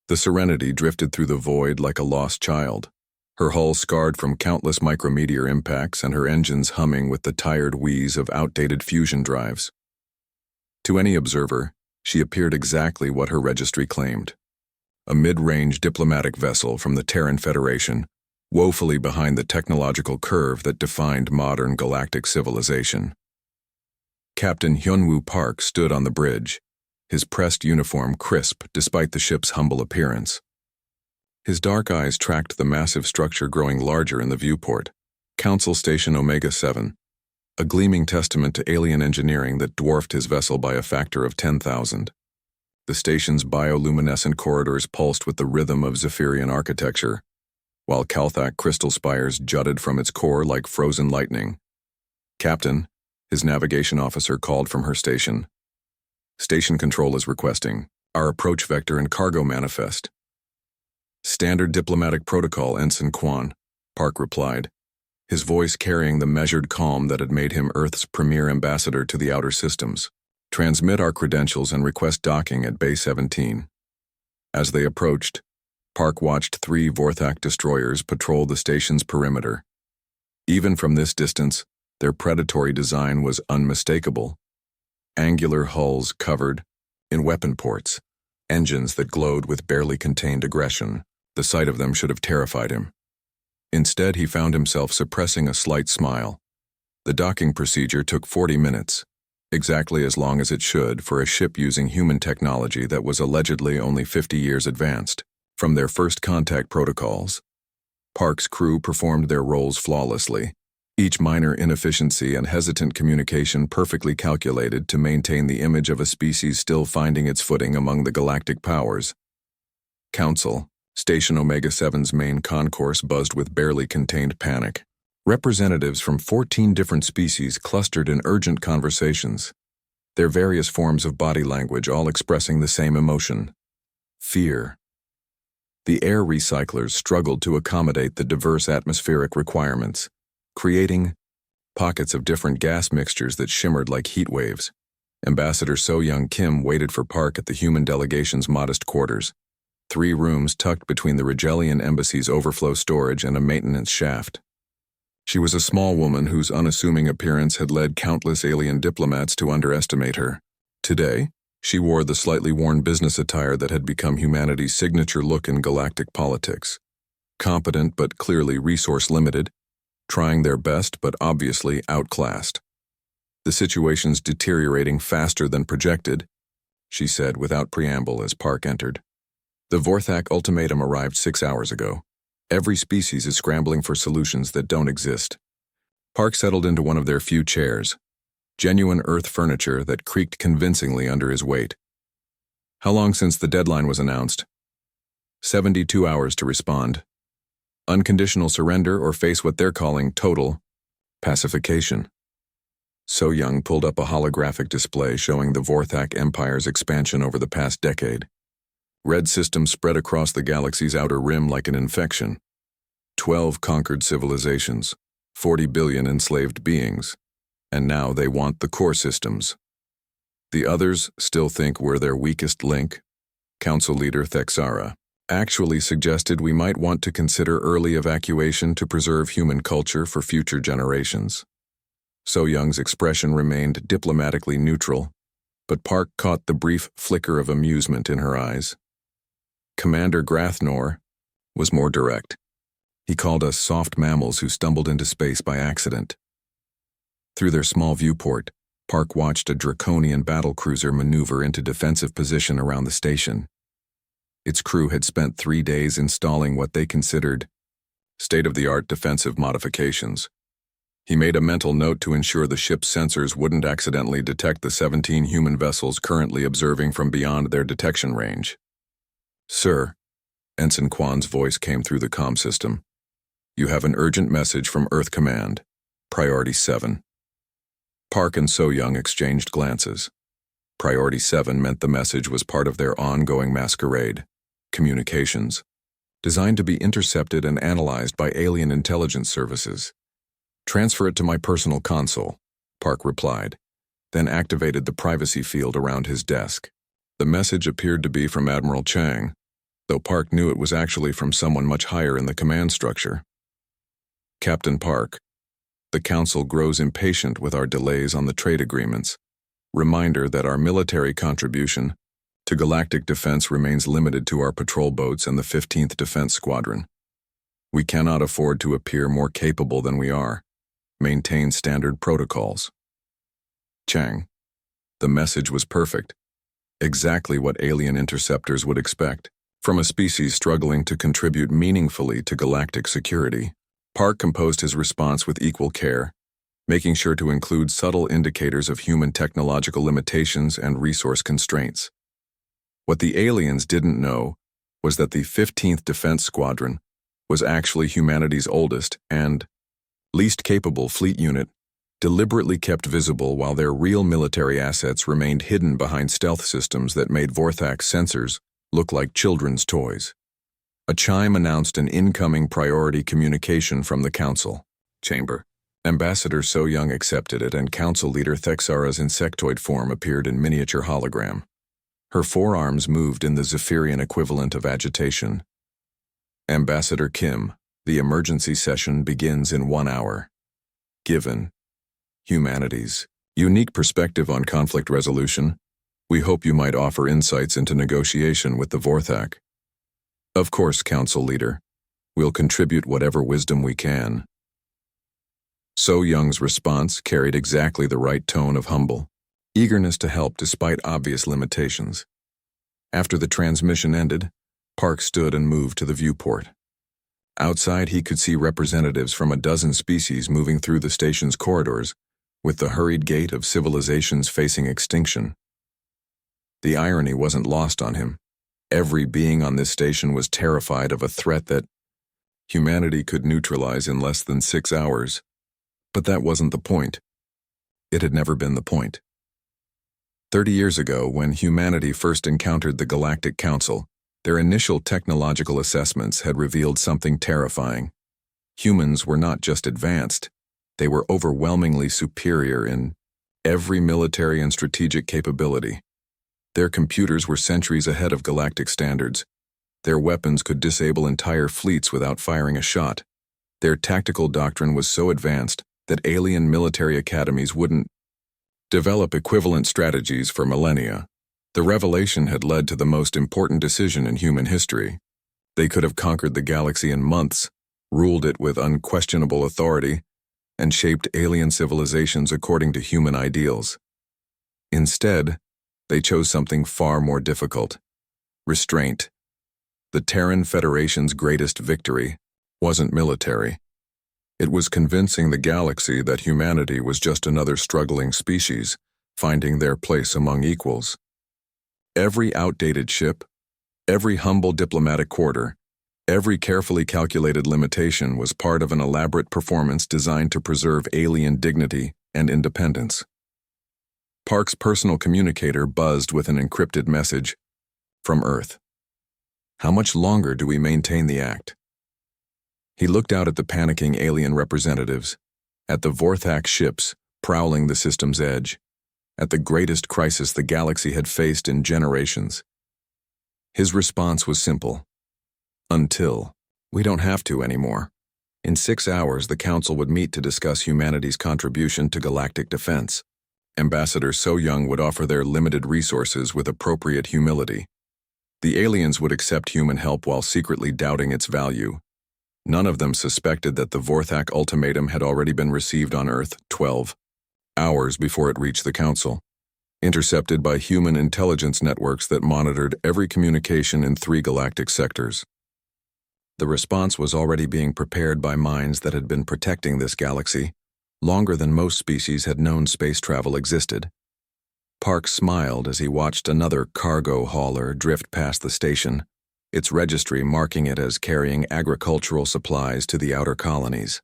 The Serenity drifted through the void like a lost child, her hull scarred from countless micrometeor impacts and her engines humming with the tired wheeze of outdated fusion drives. To any observer, she appeared exactly what her registry claimed. A mid-range diplomatic vessel from the Terran Federation, woefully behind the technological curve that defined modern galactic civilization. Captain Hyunwoo Park stood on the bridge, his pressed uniform crisp despite the ship's humble appearance. His dark eyes tracked the massive structure growing larger in the viewport, Council Station Omega-7, a gleaming testament to alien engineering that dwarfed his vessel by a factor of 10,000. The station's bioluminescent corridors pulsed with the rhythm of Zephyrian architecture, while Calthac crystal spires jutted from its core like frozen lightning. "Captain," his navigation officer called from her station. "Station control is requesting our approach vector and cargo manifest." "Standard diplomatic protocol, Ensign Kwan," Park replied, his voice carrying the measured calm that had made him Earth's premier ambassador to the outer systems. "Transmit our credentials and request docking at Bay 17. As they approached, Park watched 3 Vorthak destroyers patrol the station's perimeter. Even from this distance, their predatory design was unmistakable. Angular hulls covered in weapon ports, engines that glowed with barely contained aggression. The sight of them should have terrified him. Instead, he found himself suppressing a slight smile. The docking procedure took 40 minutes, exactly as long as it should for a ship using human technology that was allegedly only 50 years advanced. From their first contact protocols, Park's crew performed their roles flawlessly, each minor inefficiency and hesitant communication perfectly calculated to maintain the image of a species still finding its footing among the galactic powers. Council, Station Omega-7's main concourse buzzed with barely contained panic. Representatives from 14 different species clustered in urgent conversations, their various forms of body language all expressing the same emotion: fear. The air recyclers struggled to accommodate the diverse atmospheric requirements, creating pockets of different gas mixtures that shimmered like heat waves. Ambassador So-Young Kim waited for Park at the human delegation's modest quarters, 3 rooms tucked between the Rigelian embassy's overflow storage and a maintenance shaft. She was a small woman whose unassuming appearance had led countless alien diplomats to underestimate her. Today, she wore the slightly worn business attire that had become humanity's signature look in galactic politics. Competent but clearly resource-limited, trying their best but obviously outclassed. "The situation's deteriorating faster than projected," she said without preamble as Park entered. "The Vorthak ultimatum arrived 6 hours ago. Every species is scrambling for solutions that don't exist." Park settled into one of their few chairs, genuine Earth furniture that creaked convincingly under his weight. "How long since the deadline was announced?" 72 hours to respond. Unconditional surrender or face what they're calling total pacification." So-Young pulled up a holographic display showing the Vorthak Empire's expansion over the past decade. Red systems spread across the galaxy's outer rim like an infection. 12 conquered civilizations, 40 billion enslaved beings, and now they want the core systems. The others still think we're their weakest link. Council leader Thexara actually suggested we might want to consider early evacuation to preserve human culture for future generations. So-Young's expression remained diplomatically neutral, but Park caught the brief flicker of amusement in her eyes. Commander Grathnor was more direct. He called us soft mammals who stumbled into space by accident. Through their small viewport, Park watched a draconian battlecruiser maneuver into defensive position around the station. Its crew had spent 3 days installing what they considered state-of-the-art defensive modifications. He made a mental note to ensure the ship's sensors wouldn't accidentally detect the 17 human vessels currently observing from beyond their detection range. "Sir," Ensign Kwan's voice came through the comm system. "You have an urgent message from Earth Command. Priority 7. Park and So-Young exchanged glances. Priority 7 meant the message was part of their ongoing masquerade, communications, designed to be intercepted and analyzed by alien intelligence services. "Transfer it to my personal console," Park replied, then activated the privacy field around his desk. The message appeared to be from Admiral Chang, though Park knew it was actually from someone much higher in the command structure. Captain Park, the Council grows impatient with our delays on the trade agreements. Reminder that our military contribution to galactic defense remains limited to our patrol boats and the 15th Defense Squadron. We cannot afford to appear more capable than we are. Maintain standard protocols. Chang. The message was perfect. Exactly what alien interceptors would expect from a species struggling to contribute meaningfully to galactic security. Park composed his response with equal care, making sure to include subtle indicators of human technological limitations and resource constraints. What the aliens didn't know was that the 15th Defense Squadron was actually humanity's oldest and least capable fleet unit, deliberately kept visible while their real military assets remained hidden behind stealth systems that made Vorthak sensors look like children's toys. A chime announced an incoming priority communication from the Council chamber. Ambassador So Young accepted it, and Council Leader Thexara's insectoid form appeared in miniature hologram. Her forearms moved in the Zephyrian equivalent of agitation. Ambassador Kim, the emergency session begins in 1 hour. Given humanity's unique perspective on conflict resolution, we hope you might offer insights into negotiation with the Vorthak. Of course, Council Leader. We'll contribute whatever wisdom we can. So Young's response carried exactly the right tone of humble eagerness to help despite obvious limitations. After the transmission ended, Park stood and moved to the viewport. Outside, he could see representatives from a dozen species moving through the station's corridors with the hurried gait of civilizations facing extinction. The irony wasn't lost on him. Every being on this station was terrified of a threat that humanity could neutralize in less than 6 hours. But that wasn't the point. It had never been the point. 30 years ago, when humanity first encountered the Galactic Council, their initial technological assessments had revealed something terrifying. Humans were not just advanced, they were overwhelmingly superior in every military and strategic capability. Their computers were centuries ahead of galactic standards. Their weapons could disable entire fleets without firing a shot. Their tactical doctrine was so advanced that alien military academies wouldn't develop equivalent strategies for millennia. The revelation had led to the most important decision in human history. They could have conquered the galaxy in months, ruled it with unquestionable authority, and shaped alien civilizations according to human ideals. Instead, they chose something far more difficult: restraint. The Terran Federation's greatest victory wasn't military. It was convincing the galaxy that humanity was just another struggling species, finding their place among equals. Every outdated ship, every humble diplomatic quarter, every carefully calculated limitation was part of an elaborate performance designed to preserve alien dignity and independence. Park's personal communicator buzzed with an encrypted message from Earth. How much longer do we maintain the act? He looked out at the panicking alien representatives, at the Vorthak ships prowling the system's edge, at the greatest crisis the galaxy had faced in generations. His response was simple. Until. We don't have to anymore. In 6 hours, the Council would meet to discuss humanity's contribution to galactic defense. Ambassador So Young would offer their limited resources with appropriate humility. The aliens would accept human help while secretly doubting its value. None of them suspected that the Vorthak ultimatum had already been received on Earth 12 hours before it reached the Council, intercepted by human intelligence networks that monitored every communication in 3 galactic sectors. The response was already being prepared by minds that had been protecting this galaxy longer than most species had known space travel existed. Park smiled as he watched another cargo hauler drift past the station, its registry marking it as carrying agricultural supplies to the outer colonies.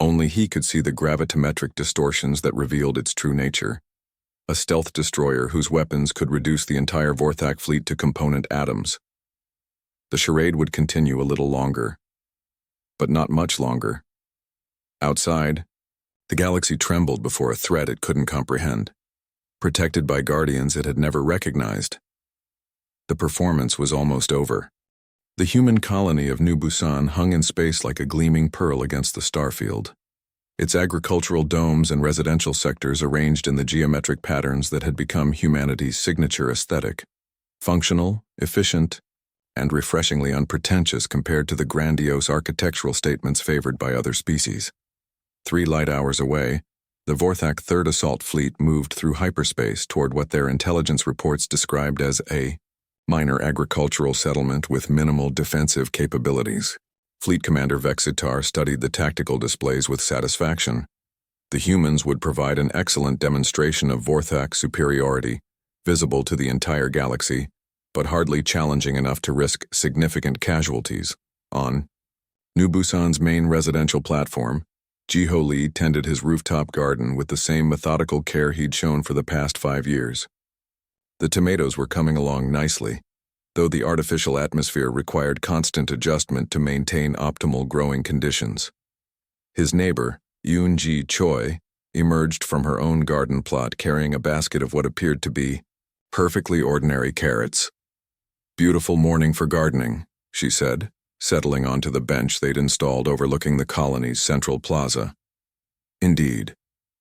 Only he could see the gravimetric distortions that revealed its true nature. A stealth destroyer whose weapons could reduce the entire Vorthak fleet to component atoms. The charade would continue a little longer, but not much longer. Outside, the galaxy trembled before a threat it couldn't comprehend, protected by guardians it had never recognized. The performance was almost over. The human colony of New Busan hung in space like a gleaming pearl against the starfield. Its agricultural domes and residential sectors arranged in the geometric patterns that had become humanity's signature aesthetic. Functional, efficient, and refreshingly unpretentious compared to the grandiose architectural statements favored by other species. 3 light hours away, the Vorthak Third Assault Fleet moved through hyperspace toward what their intelligence reports described as a minor agricultural settlement with minimal defensive capabilities. Fleet Commander Vexitar studied the tactical displays with satisfaction. The humans would provide an excellent demonstration of Vorthak superiority, visible to the entire galaxy, but hardly challenging enough to risk significant casualties. On New Busan's main residential platform, Jiho Lee tended his rooftop garden with the same methodical care he'd shown for the past 5 years. The tomatoes were coming along nicely, though the artificial atmosphere required constant adjustment to maintain optimal growing conditions. His neighbor, Yoon-ji Choi, emerged from her own garden plot carrying a basket of what appeared to be perfectly ordinary carrots. "Beautiful morning for gardening," she said, settling onto the bench they'd installed overlooking the colony's central plaza. "Indeed,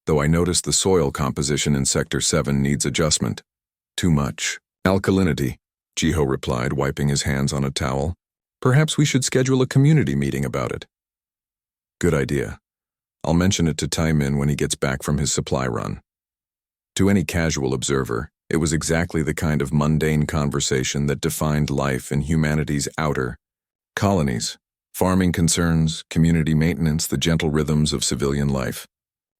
though I noticed the soil composition in Sector 7 needs adjustment. Too much alkalinity," Jiho replied, wiping his hands on a towel. "Perhaps we should schedule a community meeting about it." "Good idea. I'll mention it to Tai-min when he gets back from his supply run." To any casual observer, it was exactly the kind of mundane conversation that defined life in humanity's outer colonies: farming concerns, community maintenance, the gentle rhythms of civilian life.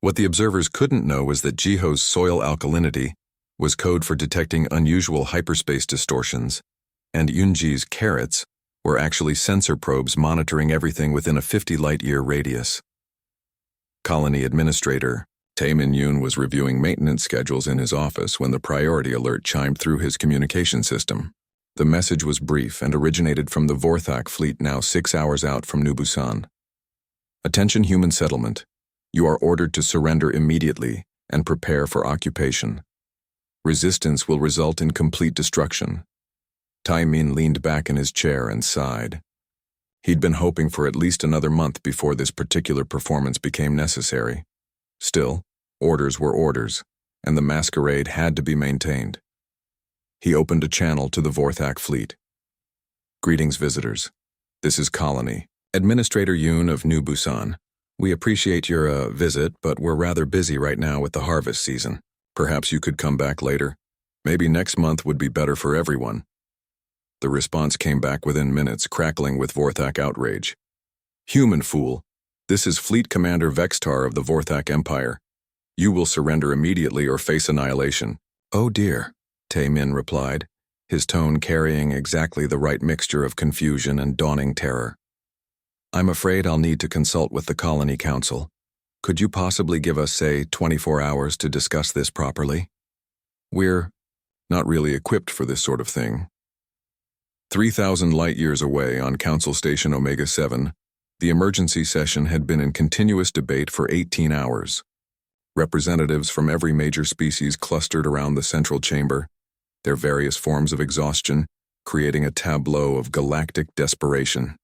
What the observers couldn't know was that Jiho's soil alkalinity was code for detecting unusual hyperspace distortions, and Yunji's carrots were actually sensor probes monitoring everything within a 50 light-year radius. Colony Administrator Tae-min Yoon was reviewing maintenance schedules in his office when the priority alert chimed through his communication system. The message was brief and originated from the Vorthak fleet now 6 hours out from New Busan. "Attention human settlement. You are ordered to surrender immediately and prepare for occupation. Resistance will result in complete destruction." Tai-min leaned back in his chair and sighed. He'd been hoping for at least another month before this particular performance became necessary. Still, orders were orders, and the masquerade had to be maintained. He opened a channel to the Vorthak fleet. "Greetings, visitors. This is Colony. Administrator Yoon of New Busan. We appreciate your visit, but we're rather busy right now with the harvest season. Perhaps you could come back later. Maybe next month would be better for everyone." The response came back within minutes, crackling with Vorthak outrage. "Human fool. This is Fleet Commander Vexitar of the Vorthak Empire. You will surrender immediately or face annihilation." "Oh dear," Tae-min replied, his tone carrying exactly the right mixture of confusion and dawning terror. "I'm afraid I'll need to consult with the Colony Council. Could you possibly give us, say, 24 hours to discuss this properly? We're not really equipped for this sort of thing." 3,000 light-years away on Council Station Omega-7, the emergency session had been in continuous debate for 18 hours. Representatives from every major species clustered around the central chamber, their various forms of exhaustion creating a tableau of galactic desperation.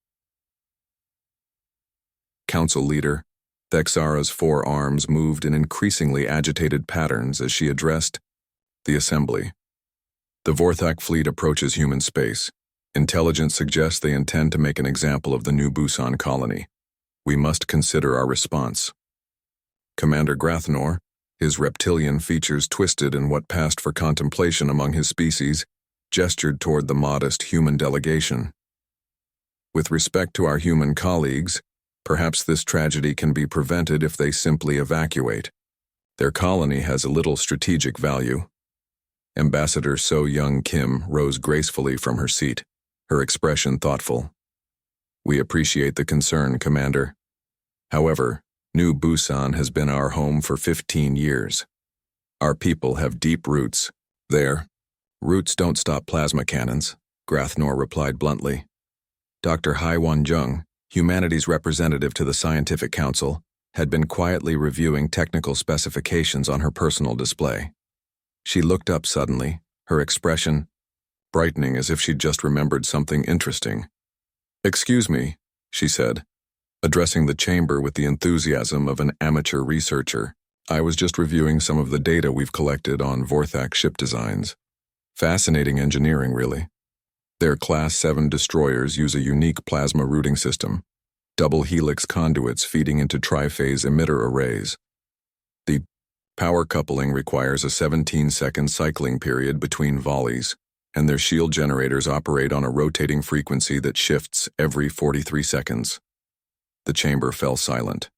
Council leader Thexara's 4 arms moved in increasingly agitated patterns as she addressed the assembly. "The Vorthak fleet approaches human space. Intelligence suggests they intend to make an example of the New Busan colony. We must consider our response." Commander Grathnor, his reptilian features twisted in what passed for contemplation among his species, gestured toward the modest human delegation. "With respect to our human colleagues, perhaps this tragedy can be prevented if they simply evacuate. Their colony has a little strategic value." Ambassador So Young Kim rose gracefully from her seat, her expression thoughtful. "We appreciate the concern, Commander. However, New Busan has been our home for 15 years. Our people have deep roots. Their roots don't stop plasma cannons," Grathnor replied bluntly. Dr. Hai Wan-jung, humanities representative to the Scientific Council, had been quietly reviewing technical specifications on her personal display. She looked up suddenly, her expression brightening as if she'd just remembered something interesting. "Excuse me," she said, addressing the chamber with the enthusiasm of an amateur researcher. "I was just reviewing some of the data we've collected on Vorthak ship designs. Fascinating engineering, really. Their Class 7 destroyers use a unique plasma routing system, double helix conduits feeding into triphase emitter arrays. The power coupling requires a 17-second cycling period between volleys, and their shield generators operate on a rotating frequency that shifts every 43 seconds. The chamber fell silent.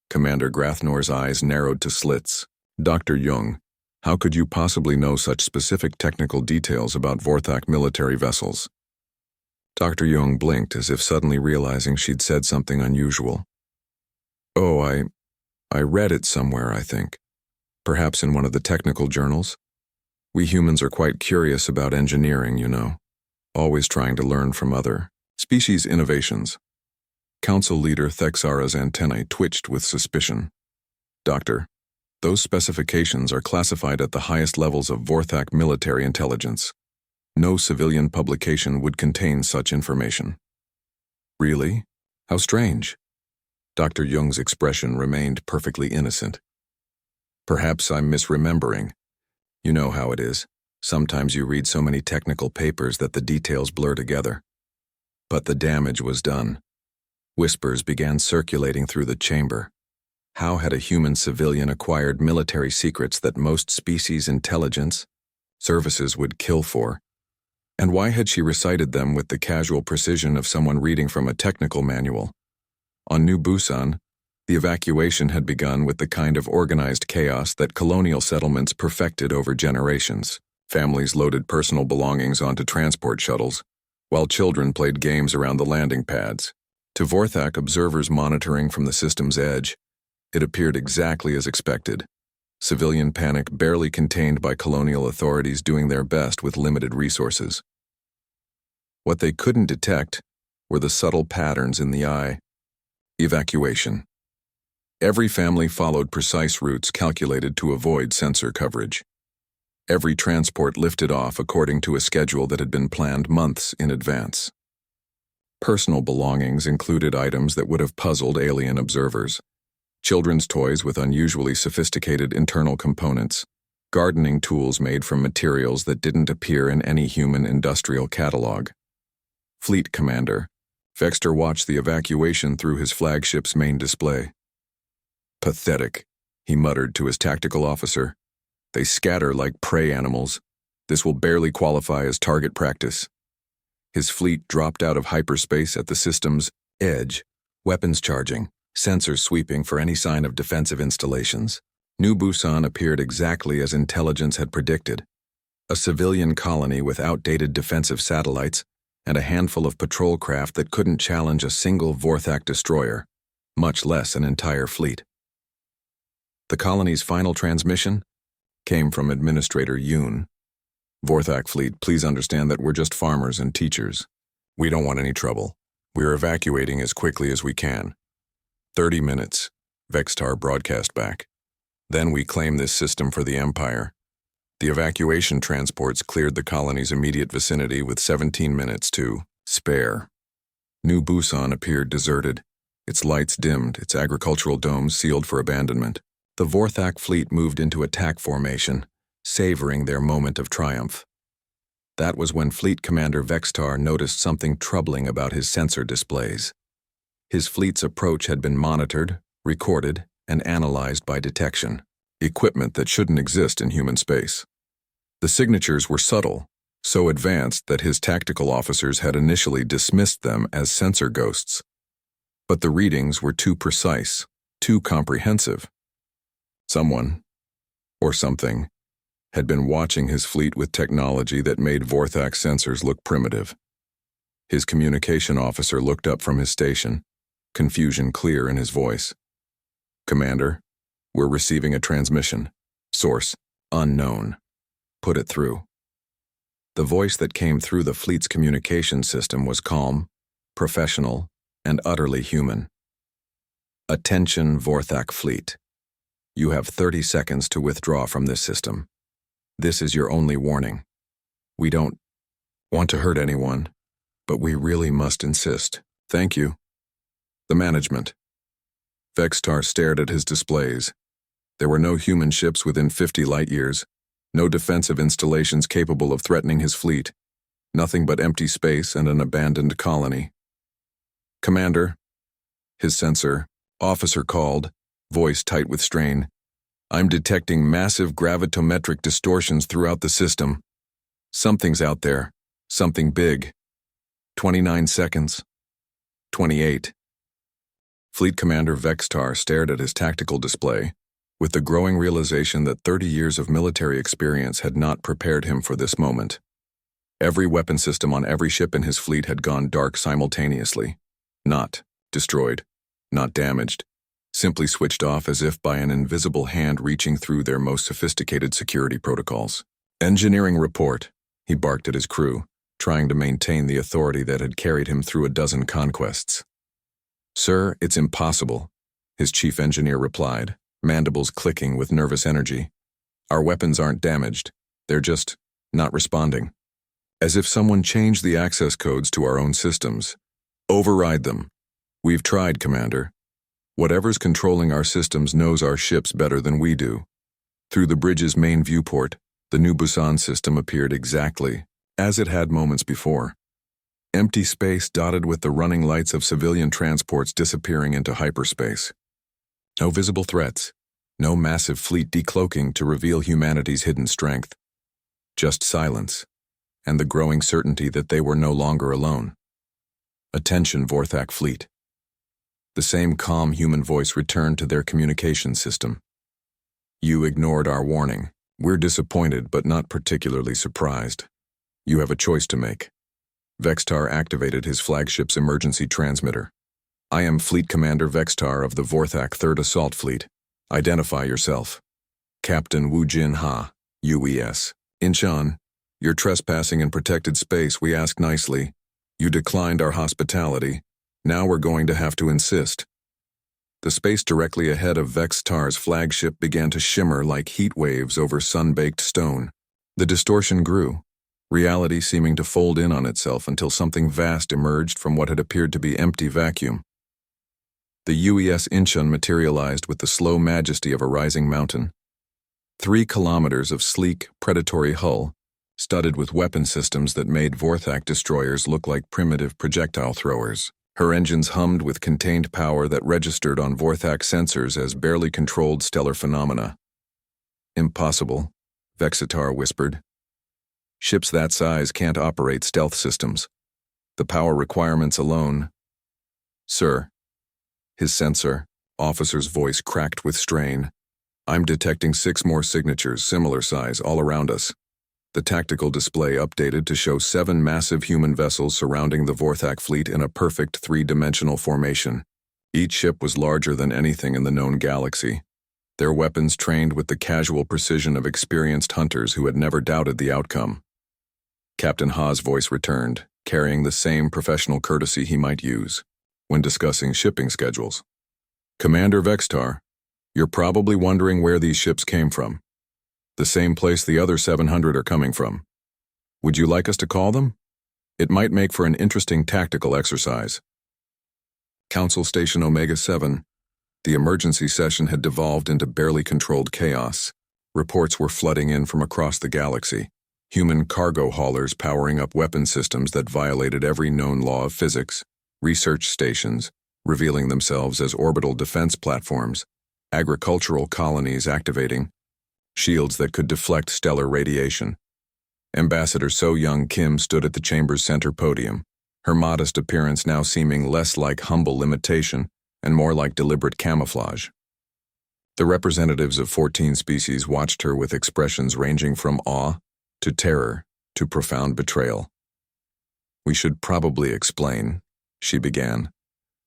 Commander Grathnor's eyes narrowed to slits. "Dr. Jung, how could you possibly know such specific technical details about Vorthak military vessels?" Dr. Jung blinked as if suddenly realizing she'd said something unusual. "Oh, I read it somewhere, I think. Perhaps in one of the technical journals. We humans are quite curious about engineering, you know, always trying to learn from other species' innovations." Council leader Thexara's antennae twitched with suspicion. "Doctor, those specifications are classified at the highest levels of Vorthak military intelligence. No civilian publication would contain such information." "Really? How strange." Dr. Jung's expression remained perfectly innocent. "Perhaps I'm misremembering. You know how it is. Sometimes you read so many technical papers that the details blur together. But the damage was done." Whispers began circulating through the chamber. How had a human civilian acquired military secrets that most species' intelligence services would kill for? And why had she recited them with the casual precision of someone reading from a technical manual? On New Busan, the evacuation had begun with the kind of organized chaos that colonial settlements perfected over generations. Families loaded personal belongings onto transport shuttles, while children played games around the landing pads. To Vorthak observers monitoring from the system's edge, it appeared exactly as expected. Civilian panic barely contained by colonial authorities doing their best with limited resources. What they couldn't detect were the subtle patterns in the eye. Evacuation. Every family followed precise routes calculated to avoid sensor coverage. Every transport lifted off according to a schedule that had been planned months in advance. Personal belongings included items that would have puzzled alien observers. Children's toys with unusually sophisticated internal components, gardening tools made from materials that didn't appear in any human industrial catalog. Fleet Commander Vexter watched the evacuation through his flagship's main display. "Pathetic," he muttered to his tactical officer. "They scatter like prey animals. This will barely qualify as target practice." His fleet dropped out of hyperspace at the system's edge, weapons charging, sensors sweeping for any sign of defensive installations. New Busan appeared exactly as intelligence had predicted. A civilian colony with outdated defensive satellites and a handful of patrol craft that couldn't challenge a single Vorthak destroyer, much less an entire fleet. The colony's final transmission came from Administrator Yoon. "Vorthak fleet, please understand that we're just farmers and teachers. We don't want any trouble. We're evacuating as quickly as we can. 30 minutes, Vextar broadcast back. Then we claim this system for the Empire. The evacuation transports cleared the colony's immediate vicinity with 17 minutes to spare." New Busan appeared deserted, its lights dimmed, its agricultural domes sealed for abandonment. The Vorthak fleet moved into attack formation, savoring their moment of triumph. That was when Fleet Commander Vextar noticed something troubling about his sensor displays. His fleet's approach had been monitored, recorded, and analyzed by detection, equipment that shouldn't exist in human space. The signatures were subtle, so advanced that his tactical officers had initially dismissed them as sensor ghosts. But the readings were too precise, too comprehensive. Someone, or something, had been watching his fleet with technology that made Vorthak sensors look primitive. His communication officer looked up from his station, confusion clear in his voice. "Commander, we're receiving a transmission. Source, unknown. Put it through." The voice that came through the fleet's communication system was calm, professional, and utterly human. "Attention, Vorthak fleet. You have 30 seconds to withdraw from this system. This is your only warning. We don't want to hurt anyone, But we really must insist. Thank you. The management. Vextar stared at his displays. There were no human ships within 50 light-years, no defensive installations capable of threatening his fleet, nothing but empty space and an abandoned colony. Commander, his sensor, officer called, voice tight with strain. I'm detecting massive gravitometric distortions throughout the system. Something's out there. Something big. 29 seconds. 28. Fleet Commander Vextar stared at his tactical display, with the growing realization that 30 years of military experience had not prepared him for this moment. Every weapon system on every ship in his fleet had gone dark simultaneously. Not destroyed, not damaged, simply switched off as if by an invisible hand reaching through their most sophisticated security protocols. Engineering report, he barked at his crew, trying to maintain the authority that had carried him through a dozen conquests. Sir, it's impossible, his chief engineer replied, mandibles clicking with nervous energy. Our weapons aren't damaged. They're just not responding. As if someone changed the access codes to our own systems. Override them. We've tried, Commander. Whatever's controlling our systems knows our ships better than we do. Through the bridge's main viewport, the new Busan system appeared exactly as it had moments before. Empty space dotted with the running lights of civilian transports disappearing into hyperspace. No visible threats, no massive fleet decloaking to reveal humanity's hidden strength. Just silence, and the growing certainty that they were no longer alone. Attention, Vorthak fleet. The same calm human voice returned to their communication system. You ignored our warning. We're disappointed but not particularly surprised. You have a choice to make. Vextar activated his flagship's emergency transmitter. I am Fleet Commander Vextar of the Vorthak 3rd Assault Fleet. Identify yourself. Captain Wu Jin Ha, UES. Incheon, you're trespassing in protected space, we ask nicely. You declined our hospitality. Now we're going to have to insist. The space directly ahead of Vextar's flagship began to shimmer like heat waves over sun-baked stone. The distortion grew, reality seeming to fold in on itself until something vast emerged from what had appeared to be empty vacuum. The UES Incheon materialized with the slow majesty of a rising mountain. 3 kilometers of sleek, predatory hull, studded with weapon systems that made Vorthak destroyers look like primitive projectile throwers. Her engines hummed with contained power that registered on Vorthak sensors as barely controlled stellar phenomena. Impossible, Vexitar whispered. Ships that size can't operate stealth systems. The power requirements alone. Sir. His sensor, officer's voice cracked with strain. I'm detecting 6 more signatures, similar size, all around us. The tactical display updated to show 7 massive human vessels surrounding the Vorthak fleet in a perfect 3-dimensional formation. Each ship was larger than anything in the known galaxy. Their weapons trained with the casual precision of experienced hunters who had never doubted the outcome. Captain Ha's voice returned, carrying the same professional courtesy he might use when discussing shipping schedules. Commander Vextar, you're probably wondering where these ships came from. The same place the other 700 are coming from. Would you like us to call them? It might make for an interesting tactical exercise. Council Station Omega-7. The emergency session had devolved into barely controlled chaos. Reports were flooding in from across the galaxy. Human cargo haulers powering up weapon systems that violated every known law of physics. Research stations, revealing themselves as orbital defense platforms. Agricultural colonies activating. Shields that could deflect stellar radiation. Ambassador So Young Kim stood at the chamber's center podium, her modest appearance now seeming less like humble limitation and more like deliberate camouflage. The representatives of 14 species watched her with expressions ranging from awe to terror to profound betrayal. We should probably explain, she began,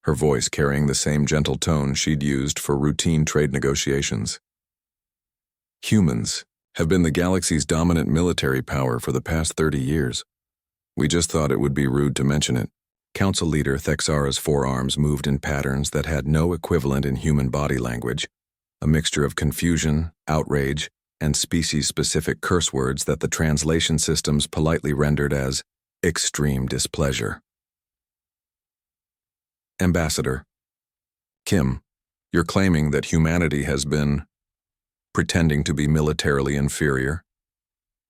her voice carrying the same gentle tone she'd used for routine trade negotiations. Humans have been the galaxy's dominant military power for the past 30 years. We just thought it would be rude to mention it. Council leader Thexara's forearms moved in patterns that had no equivalent in human body language, a mixture of confusion, outrage, and species-specific curse words that the translation systems politely rendered as extreme displeasure. Ambassador Kim, you're claiming that humanity has been pretending to be militarily inferior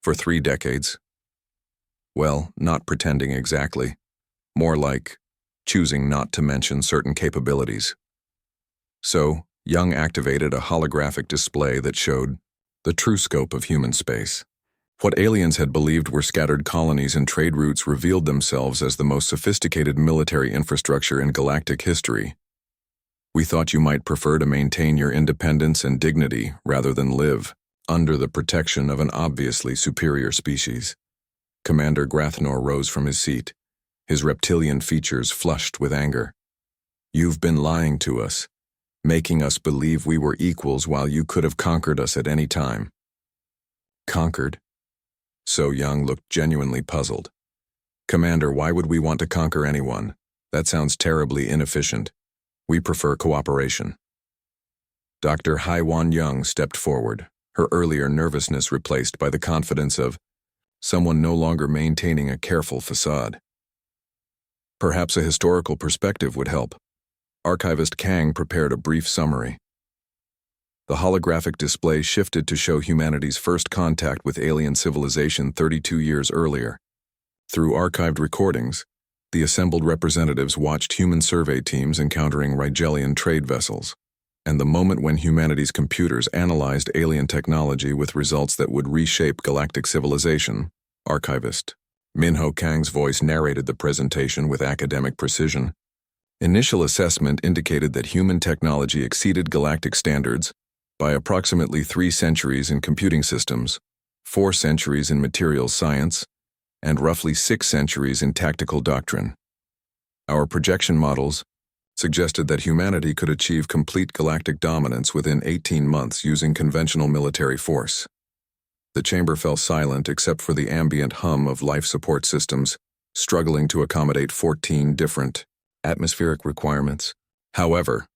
for 3 decades. Well, not pretending exactly. More like choosing not to mention certain capabilities. So, Young activated a holographic display that showed the true scope of human space. What aliens had believed were scattered colonies and trade routes revealed themselves as the most sophisticated military infrastructure in galactic history. We thought you might prefer to maintain your independence and dignity rather than live under the protection of an obviously superior species. Commander Grathnor rose from his seat, his reptilian features flushed with anger. You've been lying to us, making us believe we were equals while you could have conquered us at any time. Conquered? So Young looked genuinely puzzled. Commander, why would we want to conquer anyone? That sounds terribly inefficient. We prefer cooperation. Dr. Haiwan Young stepped forward, her earlier nervousness replaced by the confidence of someone no longer maintaining a careful facade. Perhaps a historical perspective would help. Archivist Kang prepared a brief summary. The holographic display shifted to show humanity's first contact with alien civilization 32 years earlier. Through archived recordings, the assembled representatives watched human survey teams encountering Rigelian trade vessels, and the moment when humanity's computers analyzed alien technology with results that would reshape galactic civilization. Archivist Minho Kang's voice narrated the presentation with academic precision. Initial assessment indicated that human technology exceeded galactic standards by approximately 3 centuries in computing systems, 4 centuries in materials science, and roughly 6 centuries in tactical doctrine. Our projection models suggested that humanity could achieve complete galactic dominance within 18 months using conventional military force. The chamber fell silent except for the ambient hum of life support systems, struggling to accommodate 14 different atmospheric requirements. However,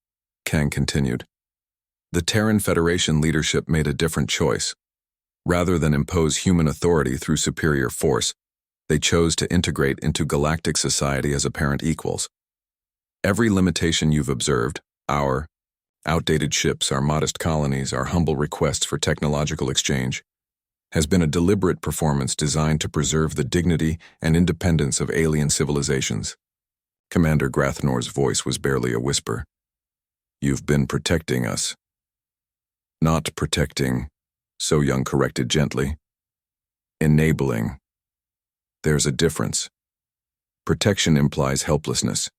Kang continued, the Terran Federation leadership made a different choice. Rather than impose human authority through superior force, they chose to integrate into galactic society as apparent equals. Every limitation you've observed, our outdated ships, our modest colonies, our humble requests for technological exchange, has been a deliberate performance designed to preserve the dignity and independence of alien civilizations. Commander Grathnor's voice was barely a whisper. You've been protecting us. Not protecting, So Young corrected gently. Enabling. There's a difference. Protection implies helplessness.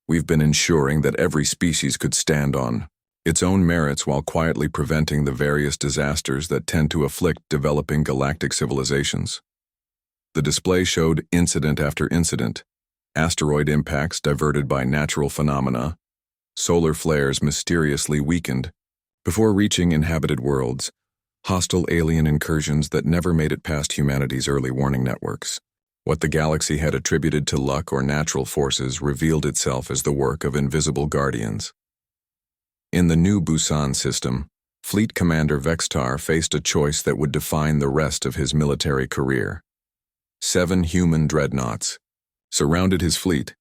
We've been ensuring that every species could stand on its own merits while quietly preventing the various disasters that tend to afflict developing galactic civilizations. The display showed incident after incident, asteroid impacts diverted by natural phenomena, solar flares mysteriously weakened, before reaching inhabited worlds, hostile alien incursions that never made it past humanity's early warning networks. What the galaxy had attributed to luck or natural forces revealed itself as the work of invisible guardians. In the new Busan system, Fleet Commander Vextar faced a choice that would define the rest of his military career. 7 human dreadnoughts surrounded his fleet,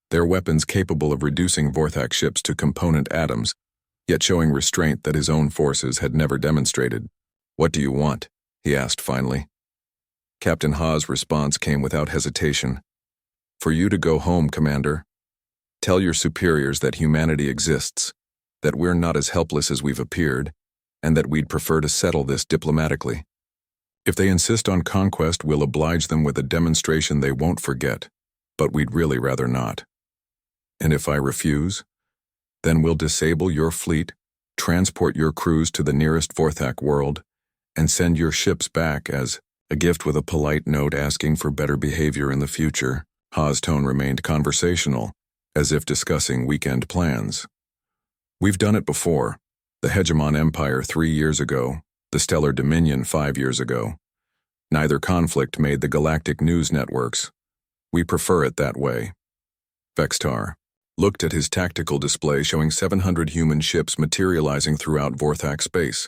their weapons capable of reducing Vorthak ships to component atoms, yet showing restraint that his own forces had never demonstrated. What do you want? He asked finally. Captain Ha's response came without hesitation. For you to go home, Commander. Tell your superiors that humanity exists, that we're not as helpless as we've appeared, and that we'd prefer to settle this diplomatically. If they insist on conquest, we'll oblige them with a demonstration they won't forget, but we'd really rather not. And if I refuse, then we'll disable your fleet, transport your crews to the nearest Vorthak world, and send your ships back as a gift with a polite note asking for better behavior in the future. Ha's tone remained conversational, as if discussing weekend plans. We've done it before. The Hegemon Empire 3 years ago, the Stellar Dominion 5 years ago. Neither conflict made the galactic news networks. We prefer it that way. Vextar looked at his tactical display showing 700 human ships materializing throughout Vorthak space,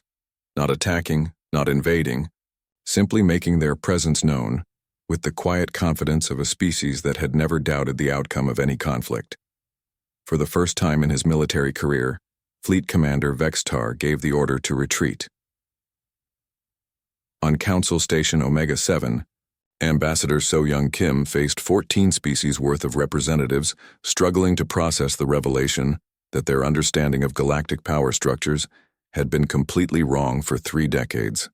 not attacking, not invading, simply making their presence known, with the quiet confidence of a species that had never doubted the outcome of any conflict. For the first time in his military career, Fleet Commander Vextar gave the order to retreat. On Council Station Omega-7, Ambassador So-Young Kim faced 14 species worth of representatives struggling to process the revelation that their understanding of galactic power structures had been completely wrong for 3 decades.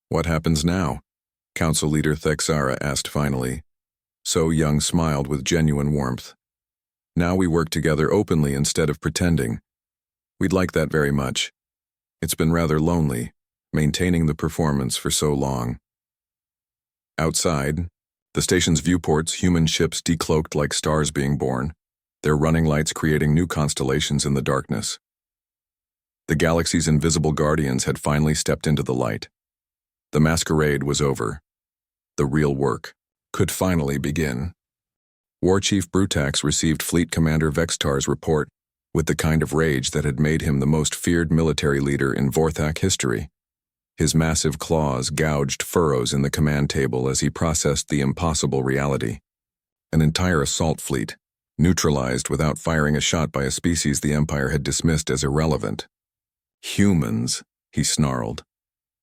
"What happens now?" Council Leader Thexara asked finally. So-Young smiled with genuine warmth. "Now we work together openly instead of pretending. We'd like that very much. It's been rather lonely, maintaining the performance for so long." Outside, the station's viewports, human ships decloaked like stars being born, their running lights creating new constellations in the darkness. The galaxy's invisible guardians had finally stepped into the light. The masquerade was over. The real work could finally begin. War Chief Brutax received Fleet Commander Vextar's report with the kind of rage that had made him the most feared military leader in Vorthak history. His massive claws gouged furrows in the command table as he processed the impossible reality. An entire assault fleet, neutralized without firing a shot by a species the Empire had dismissed as irrelevant. "Humans," he snarled,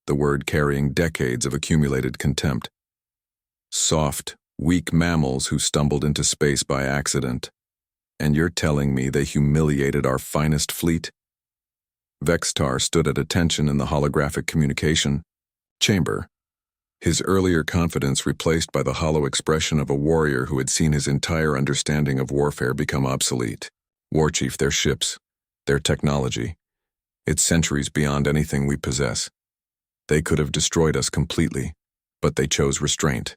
the word carrying decades of accumulated contempt. "Soft, weak mammals who stumbled into space by accident. And you're telling me they humiliated our finest fleet?" Vextar stood at attention in the holographic communication chamber, his earlier confidence replaced by the hollow expression of a warrior who had seen his entire understanding of warfare become obsolete. "War Chief, their ships, their technology, it's centuries beyond anything we possess. They could have destroyed us completely, but they chose restraint."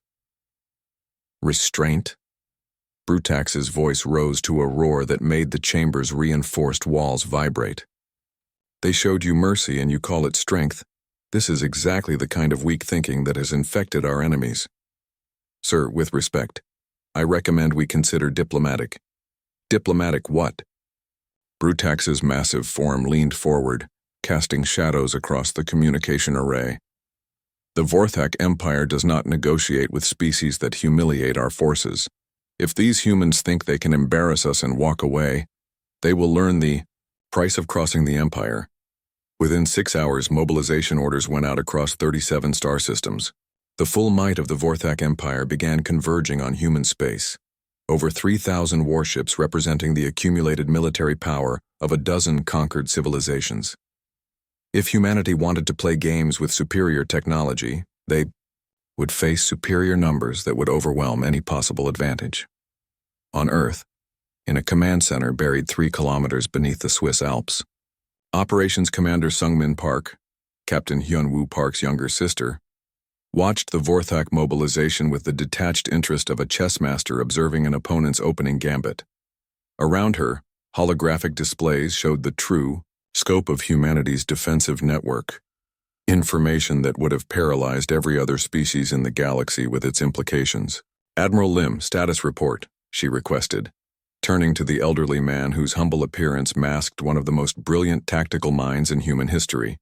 "Restraint?" Brutax's voice rose to a roar that made the chamber's reinforced walls vibrate. "They showed you mercy and you call it strength. This is exactly the kind of weak thinking that has infected our enemies. Sir, with respect, I recommend we consider diplomatic." "Diplomatic what?" Brutax's massive form leaned forward, casting shadows across the communication array. "The Vorthak Empire does not negotiate with species that humiliate our forces. If these humans think they can embarrass us and walk away, they will learn the price of crossing the Empire." Within 6 hours, mobilization orders went out across 37 star systems. The full might of the Vorthak Empire began converging on human space. Over 3,000 warships representing the accumulated military power of a dozen conquered civilizations. If humanity wanted to play games with superior technology, they would face superior numbers that would overwhelm any possible advantage. On Earth, in a command center buried 3 kilometers beneath the Swiss Alps, Operations Commander Sungmin Park, Captain Hyunwoo Park's younger sister, watched the Vorthak mobilization with the detached interest of a chess master observing an opponent's opening gambit. Around her, holographic displays showed the true scope of humanity's defensive network, information that would have paralyzed every other species in the galaxy with its implications. "Admiral Lim, status report," she requested, turning to the elderly man whose humble appearance masked one of the most brilliant tactical minds in human history.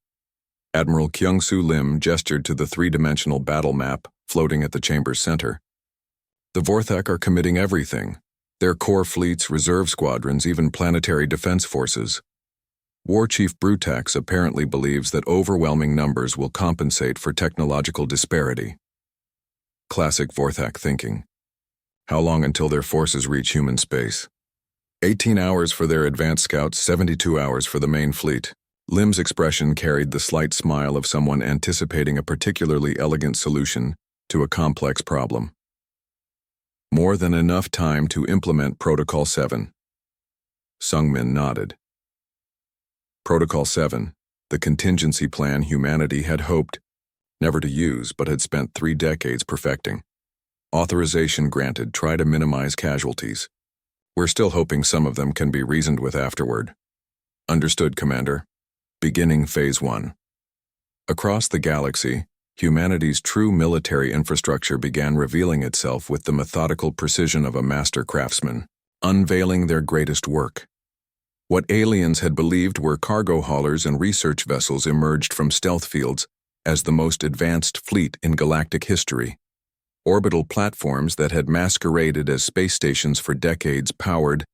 Admiral Kyung-Soo Lim gestured to the 3-dimensional battle map floating at the chamber's center. "The Vorthak are committing everything. Their core fleets, reserve squadrons, even planetary defense forces. War Chief Brutax apparently believes that overwhelming numbers will compensate for technological disparity." Classic Vorthak thinking. How long until their forces reach human space? 18 hours for their advanced scouts, 72 hours for the main fleet. Lim's expression carried the slight smile of someone anticipating a particularly elegant solution to a complex problem. "More than enough time to implement Protocol 7. Sungmin nodded. Protocol 7, the contingency plan humanity had hoped never to use but had spent 3 decades perfecting. Authorization granted. Try to minimize casualties. We're still hoping some of them can be reasoned with afterward." "Understood, Commander. Beginning Phase 1. Across the galaxy, humanity's true military infrastructure began revealing itself with the methodical precision of a master craftsman, unveiling their greatest work. What aliens had believed were cargo haulers and research vessels emerged from stealth fields as the most advanced fleet in galactic history. Orbital platforms that had masqueraded as space stations for decades powered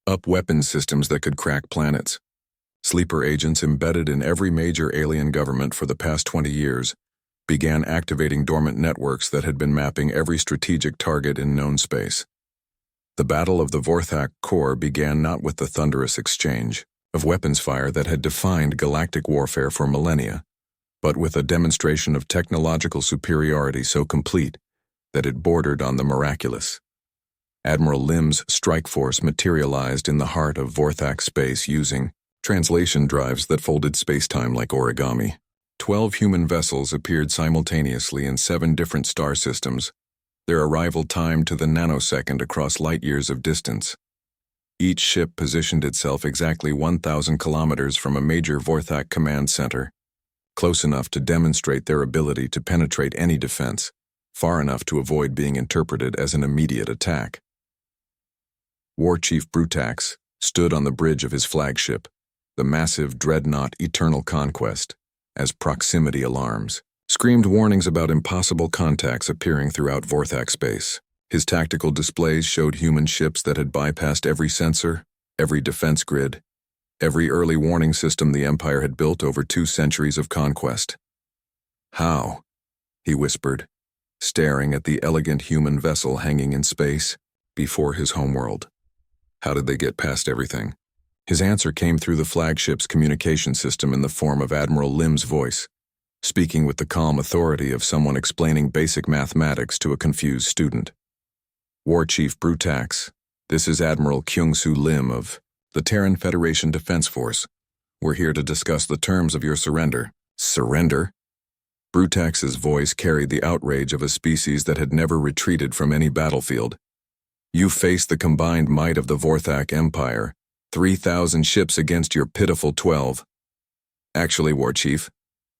up weapons systems that could crack planets. Sleeper agents embedded in every major alien government for the past 20 years began activating dormant networks that had been mapping every strategic target in known space. The Battle of the Vorthak Core began not with the thunderous exchange of weapons fire that had defined galactic warfare for millennia, but with a demonstration of technological superiority so complete that it bordered on the miraculous. Admiral Lim's strike force materialized in the heart of Vorthak space using translation drives that folded spacetime like origami. 12 human vessels appeared simultaneously in 7 different star systems, their arrival timed to the nanosecond across light years of distance. Each ship positioned itself exactly 1,000 kilometers from a major Vorthak command center, close enough to demonstrate their ability to penetrate any defense, far enough to avoid being interpreted as an immediate attack. War Chief Brutax stood on the bridge of his flagship, the massive dreadnought Eternal Conquest, as proximity alarms screamed warnings about impossible contacts appearing throughout Vorthak space. His tactical displays showed human ships that had bypassed every sensor, every defense grid, every early warning system the Empire had built over 2 centuries of conquest. "How?" he whispered, staring at the elegant human vessel hanging in space before his homeworld. "How did they get past everything?" His answer came through the flagship's communication system in the form of Admiral Lim's voice, speaking with the calm authority of someone explaining basic mathematics to a confused student. "War Chief Brutax, this is Admiral Kyung-Soo Lim of the Terran Federation Defense Force. We're here to discuss the terms of your surrender." "Surrender?" Brutax's voice carried the outrage of a species that had never retreated from any battlefield. "You face the combined might of the Vorthak Empire, 3,000 ships against your pitiful 12. Actually, War Chief,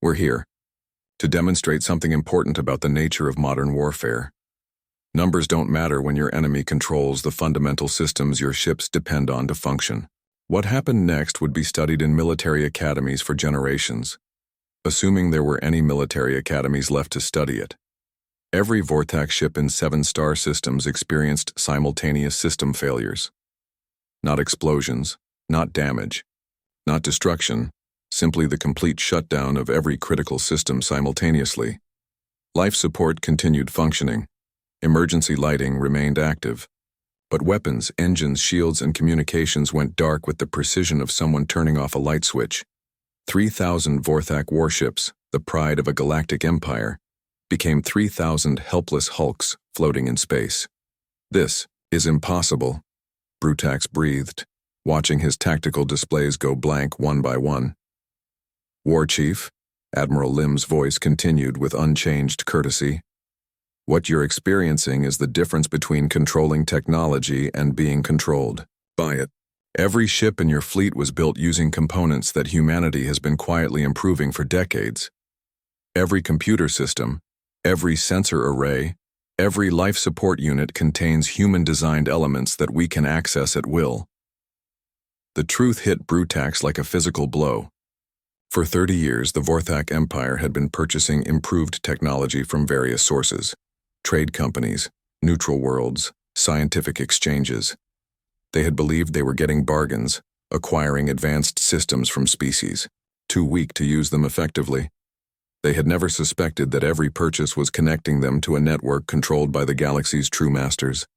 we're here to demonstrate something important about the nature of modern warfare. Numbers don't matter when your enemy controls the fundamental systems your ships depend on to function." What happened next would be studied in military academies for generations, assuming there were any military academies left to study it. Every Vorthak ship in 7 star systems experienced simultaneous system failures. Not explosions, not damage, not destruction, simply the complete shutdown of every critical system simultaneously. Life support continued functioning. Emergency lighting remained active. But weapons, engines, shields, and communications went dark with the precision of someone turning off a light switch. 3,000 Vorthak warships, the pride of a galactic empire, became 3,000 helpless hulks floating in space. "This is impossible," Brutax breathed, watching his tactical displays go blank one by one. "War Chief," Admiral Lim's voice continued with unchanged courtesy, "what you're experiencing is the difference between controlling technology and being controlled by it. Every ship in your fleet was built using components that humanity has been quietly improving for decades. Every computer system, every sensor array, every life support unit contains human-designed elements that we can access at will." The truth hit Brutax like a physical blow. For 30 years, the Vorthak Empire had been purchasing improved technology from various sources: trade companies, neutral worlds, scientific exchanges. They had believed they were getting bargains, acquiring advanced systems from species, too weak to use them effectively. They had never suspected that every purchase was connecting them to a network controlled by the galaxy's true masters.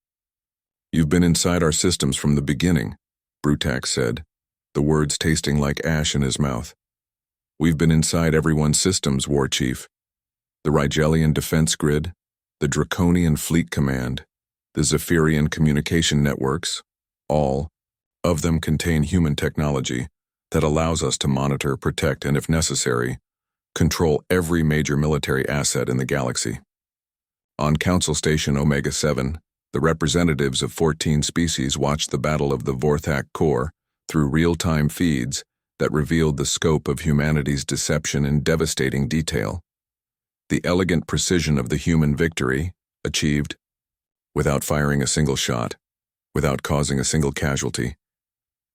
"You've been inside our systems from the beginning," Brutax said, the words tasting like ash in his mouth. "We've been inside everyone's systems, War Chief. The Rigelian defense grid, the Draconian fleet command, the Zephyrian communication networks, all of them contain human technology that allows us to monitor, protect, and if necessary, control every major military asset in the galaxy." On Council Station Omega-7, the representatives of 14 species watched the Battle of the Vorthak Core through real-time feeds that revealed the scope of humanity's deception in devastating detail. The elegant precision of the human victory, achieved without firing a single shot, without causing a single casualty,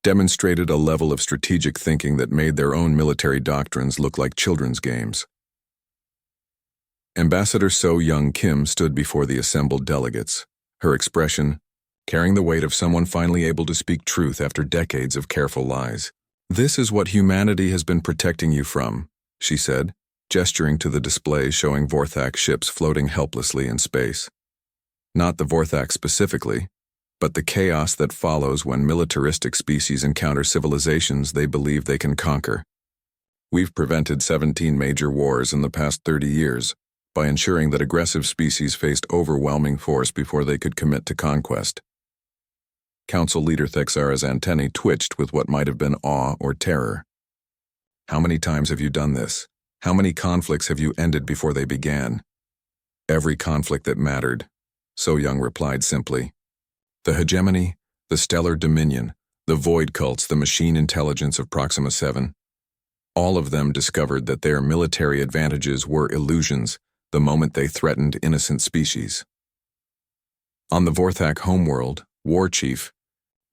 demonstrated a level of strategic thinking that made their own military doctrines look like children's games. Ambassador So Young Kim stood before the assembled delegates, her expression carrying the weight of someone finally able to speak truth after decades of careful lies. "This is what humanity has been protecting you from," she said, gesturing to the display showing Vorthak ships floating helplessly in space. Not the Vorthak specifically, but the chaos that follows when militaristic species encounter civilizations they believe they can conquer. "We've prevented 17 major wars in the past 30 years by ensuring that aggressive species faced overwhelming force before they could commit to conquest." Council leader Thexara's antennae twitched with what might have been awe or terror. "How many times have you done this? How many conflicts have you ended before they began?" "Every conflict that mattered," So Young replied simply. "The hegemony, the stellar dominion, the void cults, the machine intelligence of Proxima 7. All of them discovered that their military advantages were illusions the moment they threatened innocent species." On the Vorthak homeworld, War Chief,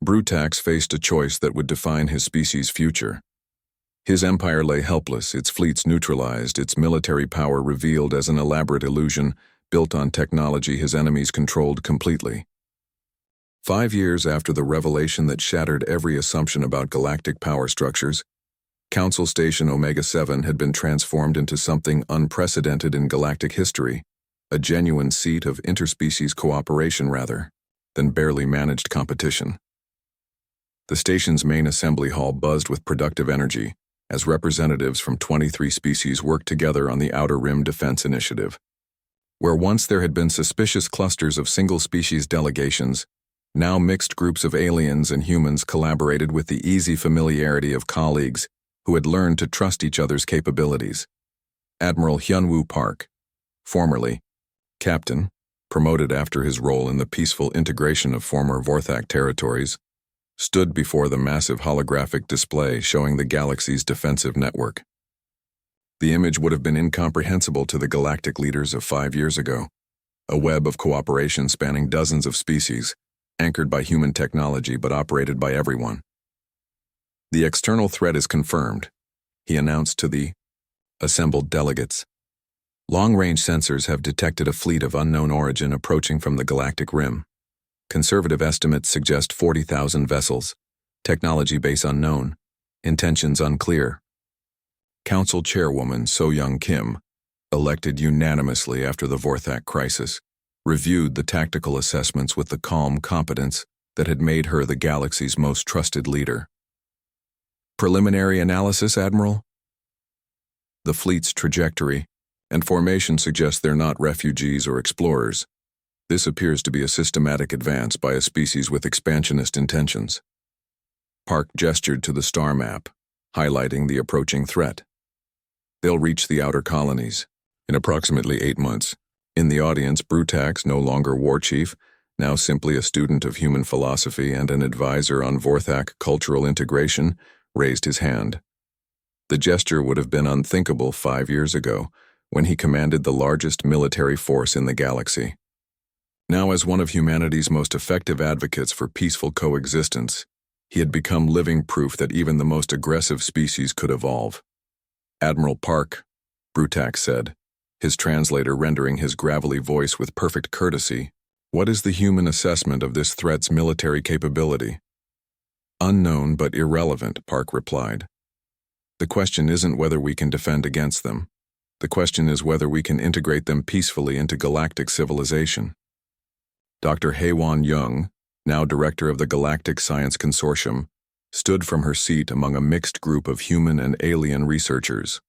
Brutax faced a choice that would define his species' future. His empire lay helpless, its fleets neutralized, its military power revealed as an elaborate illusion built on technology his enemies controlled completely. 5 years after the revelation that shattered every assumption about galactic power structures, Council Station Omega-7 had been transformed into something unprecedented in galactic history, a genuine seat of interspecies cooperation rather than barely managed competition. The station's main assembly hall buzzed with productive energy as representatives from 23 species worked together on the Outer Rim Defense Initiative. Where once there had been suspicious clusters of single-species delegations, now mixed groups of aliens and humans collaborated with the easy familiarity of colleagues who had learned to trust each other's capabilities. Admiral Hyunwoo Park, formerly Captain, promoted after his role in the peaceful integration of former Vorthak territories, stood before the massive holographic display showing the galaxy's defensive network. The image would have been incomprehensible to the galactic leaders of 5 years ago, a web of cooperation spanning dozens of species, anchored by human technology but operated by everyone. "The external threat is confirmed," he announced to the assembled delegates. "Long-range sensors have detected a fleet of unknown origin approaching from the galactic rim. Conservative estimates suggest 40,000 vessels, technology base unknown, intentions unclear." Council Chairwoman So-Young Kim, elected unanimously after the Vorthak crisis, reviewed the tactical assessments with the calm competence that had made her the galaxy's most trusted leader. "Preliminary analysis, Admiral? The fleet's trajectory and formation suggest they're not refugees or explorers. This appears to be a systematic advance by a species with expansionist intentions." Park gestured to the star map, highlighting the approaching threat. "They'll reach the outer colonies in approximately 8 months. In the audience, Brutax, no longer war chief, now simply a student of human philosophy and an advisor on Vorthak cultural integration, raised his hand. The gesture would have been unthinkable 5 years ago, when he commanded the largest military force in the galaxy. Now, as one of humanity's most effective advocates for peaceful coexistence, he had become living proof that even the most aggressive species could evolve. "Admiral Park," Brutax said, his translator rendering his gravelly voice with perfect courtesy, "what is the human assessment of this threat's military capability?" "Unknown but irrelevant," Park replied. "The question isn't whether we can defend against them. The question is whether we can integrate them peacefully into galactic civilization." Dr. Haewon Young, now director of the Galactic Science Consortium, stood from her seat among a mixed group of human and alien researchers.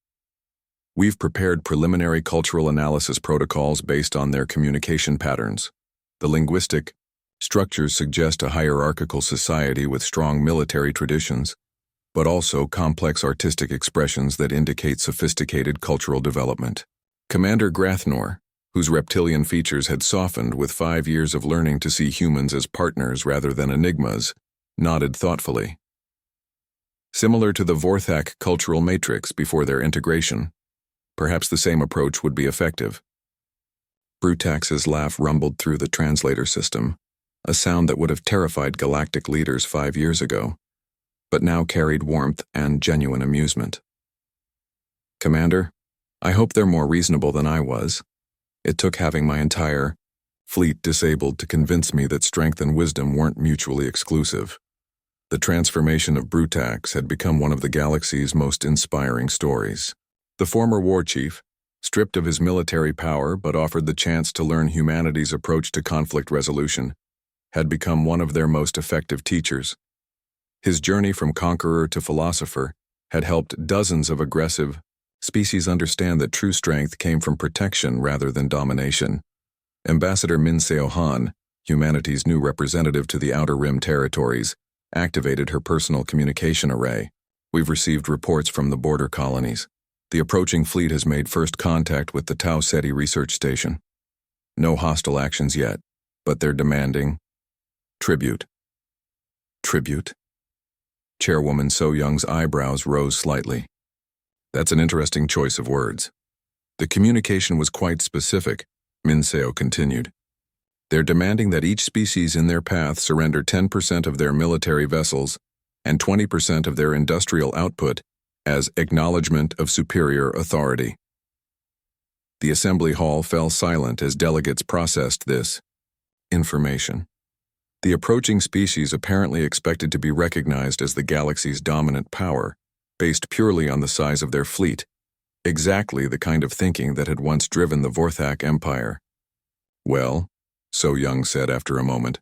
"We've prepared preliminary cultural analysis protocols based on their communication patterns. The linguistic structures suggest a hierarchical society with strong military traditions, but also complex artistic expressions that indicate sophisticated cultural development." Commander Grathnor, whose reptilian features had softened with 5 years of learning to see humans as partners rather than enigmas, nodded thoughtfully. Similar to the Vorthak cultural matrix before their integration, perhaps the same approach would be effective. Brutax's laugh rumbled through the translator system, a sound that would have terrified galactic leaders 5 years ago, but now carried warmth and genuine amusement. "Commander, I hope they're more reasonable than I was. It took having my entire fleet disabled to convince me that strength and wisdom weren't mutually exclusive. The transformation of Brutax had become one of the galaxy's most inspiring stories. The former war chief, stripped of his military power but offered the chance to learn humanity's approach to conflict resolution, had become one of their most effective teachers. His journey from conqueror to philosopher had helped dozens of aggressive species understand that true strength came from protection rather than domination. Ambassador Minseo Han, humanity's new representative to the Outer Rim territories, activated her personal communication array. We've received reports from the border colonies. The approaching fleet has made first contact with the Tau Ceti research station. No hostile actions yet, but they're demanding tribute. Tribute? Chairwoman So Young's eyebrows rose slightly. That's an interesting choice of words. The communication was quite specific, Minseo continued. They're demanding that each species in their path surrender 10% of their military vessels and 20% of their industrial output as acknowledgement of superior authority. The assembly hall fell silent as delegates processed this information. The approaching species apparently expected to be recognized as the galaxy's dominant power, based purely on the size of their fleet, exactly the kind of thinking that had once driven the Vorthak Empire. Well, So Young said after a moment,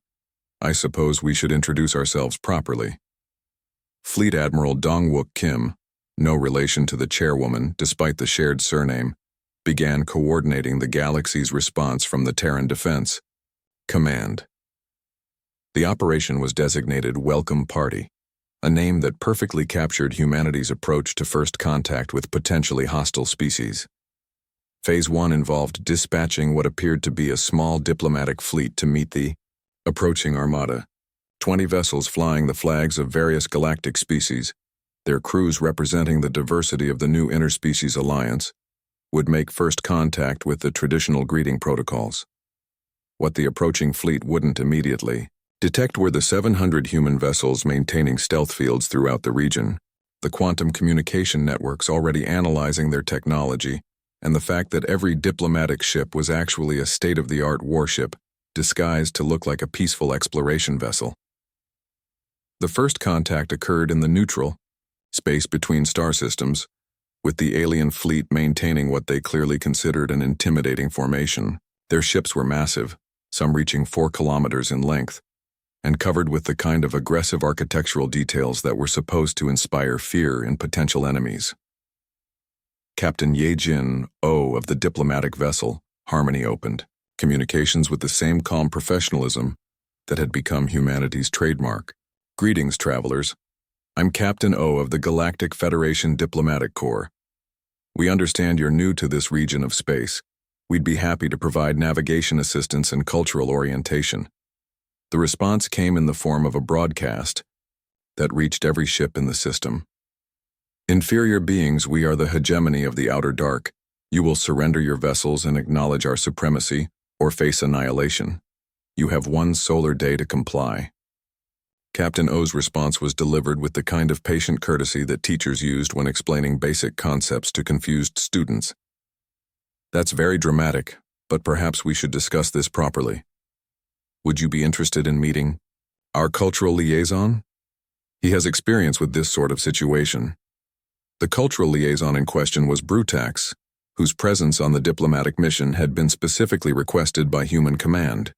I suppose we should introduce ourselves properly. Fleet Admiral Dongwook Kim, no relation to the chairwoman despite the shared surname, began coordinating the galaxy's response from the Terran Defense Command. The operation was designated Welcome Party, a name that perfectly captured humanity's approach to first contact with potentially hostile species. Phase 1 involved dispatching what appeared to be a small diplomatic fleet to meet the approaching armada, 20 vessels flying the flags of various galactic species, their crews representing the diversity of the new interspecies alliance, would make first contact with the traditional greeting protocols. What the approaching fleet wouldn't immediately detect were the 700 human vessels maintaining stealth fields throughout the region, the quantum communication networks already analyzing their technology, and the fact that every diplomatic ship was actually a state-of-the-art warship, disguised to look like a peaceful exploration vessel. The first contact occurred in the neutral space between star systems, with the alien fleet maintaining what they clearly considered an intimidating formation. Their ships were massive, some reaching 4 kilometers in length, and covered with the kind of aggressive architectural details that were supposed to inspire fear in potential enemies. Captain Ye-Jin O of the diplomatic vessel, Harmony opened, communications with the same calm professionalism that had become humanity's trademark. Greetings, travelers. I'm Captain O of the Galactic Federation Diplomatic Corps. We understand you're new to this region of space. We'd be happy to provide navigation assistance and cultural orientation. The response came in the form of a broadcast that reached every ship in the system. Inferior beings, we are the hegemony of the outer dark. You will surrender your vessels and acknowledge our supremacy, or face annihilation. You have 1 solar day to comply. Captain O's response was delivered with the kind of patient courtesy that teachers used when explaining basic concepts to confused students. That's very dramatic, but perhaps we should discuss this properly. Would you be interested in meeting our cultural liaison? He has experience with this sort of situation. The cultural liaison in question was Brutax, whose presence on the diplomatic mission had been specifically requested by Human Command.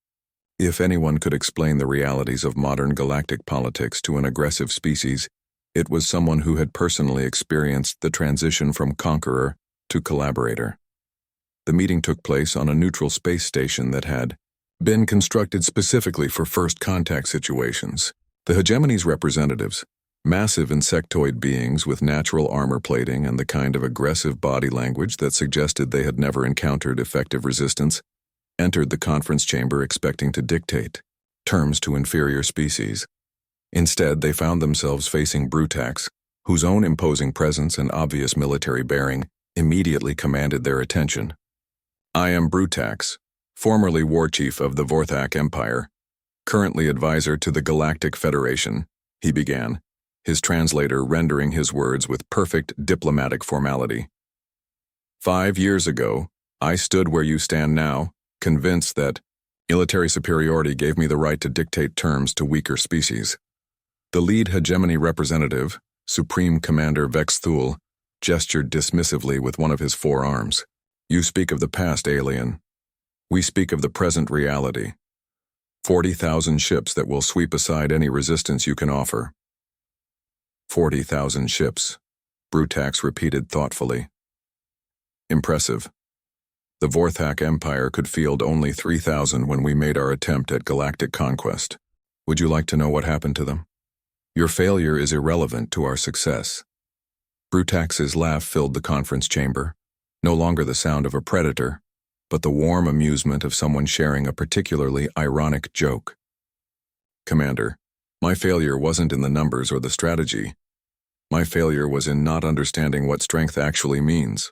If anyone could explain the realities of modern galactic politics to an aggressive species, it was someone who had personally experienced the transition from conqueror to collaborator. The meeting took place on a neutral space station that had been constructed specifically for first contact situations. The hegemony's representatives, massive insectoid beings with natural armor plating and the kind of aggressive body language that suggested they had never encountered effective resistance, entered the conference chamber expecting to dictate terms to inferior species. Instead, they found themselves facing Brutax, whose own imposing presence and obvious military bearing immediately commanded their attention. I am Brutax, formerly war chief of the Vorthak Empire, currently advisor to the Galactic Federation, he began, his translator rendering his words with perfect diplomatic formality. 5 years ago, I stood where you stand now, convinced that Military superiority gave me the right to dictate terms to weaker species. The lead hegemony representative, Supreme Commander Vex Thul, gestured dismissively with one of his forearms. You speak of the past, alien. We speak of the present reality. 40,000 ships that will sweep aside any resistance you can offer. 40,000 ships, Brutax repeated thoughtfully. Impressive. The Vorthak Empire could field only 3,000 when we made our attempt at galactic conquest. Would you like to know what happened to them? Your failure is irrelevant to our success. Brutax's laugh filled the conference chamber, no longer the sound of a predator, but the warm amusement of someone sharing a particularly ironic joke. Commander, my failure wasn't in the numbers or the strategy. My failure was in not understanding what strength actually means.